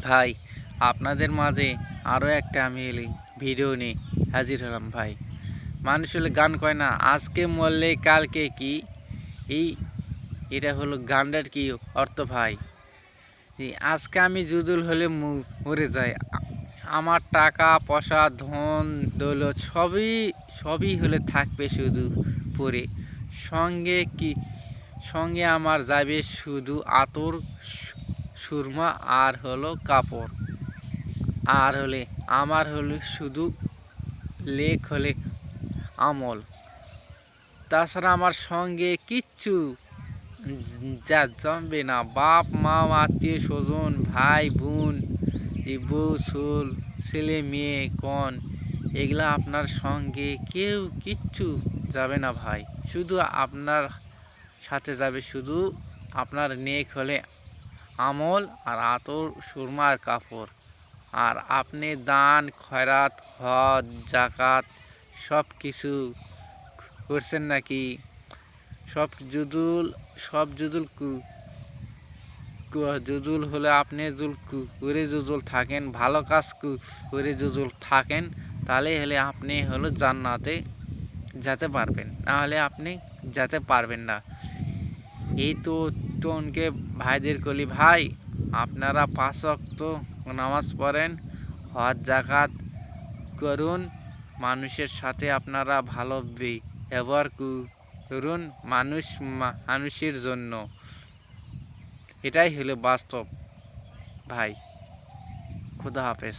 ভাই, আপনাদের মাঝে আরও একটা আমি ভিডিও নিয়ে হাজির হলাম ভাই। মানুষ হলে গান কয় না, আজকে মরলে কালকে কি। এই এটা হলো গানটার কি অর্থ ভাই? আজকে আমি জুজুল হলে মরে যাই, আমার টাকা পয়সা ধন দৌলত সবই সবই হলে থাকবে শুধু পরে। সঙ্গে কি, সঙ্গে আমার যাবে শুধু আতর, সুরমা আর হলো কাপড়। আর হলে আমার হলে শুধু লেখ হলে আমল। তাছাড়া আমার সঙ্গে কিচ্ছু যা জমবে না। বাপ মা আত্মীয় স্বজন ভাই বোন বউ ছোল ছেলে মেয়ে কন, এগুলা আপনার সঙ্গে কেউ কিচ্ছু যাবে না ভাই। শুধু আপনার সাথে যাবে শুধু আপনার নেক হলে আমল আর আতর সুরমা আর কাপড়। আর আপনি দান খয়রাত হজ জাকাত সব কিছু করছেন নাকি? সব জুজুল জুজুল হলে আপনি করে জুজুল থাকেন, ভালো কাজ করে জুজুল থাকেন, তাহলে হলে আপনি হলো জান্নাতে যেতে পারবেন, নাহলে আপনি যেতে পারবেন না। এই তো টনকে ভাইদের কলি ভাই, আপনারা 5 ওয়াক্ত নামাজ পড়েন, হজ জাকাত করুন, মানুষের সাথে আপনারা ভালো ব্যবহার করুন, মানুষের জন্য। এটাই হলো বাস্তব ভাই। খোদা হাফেজ।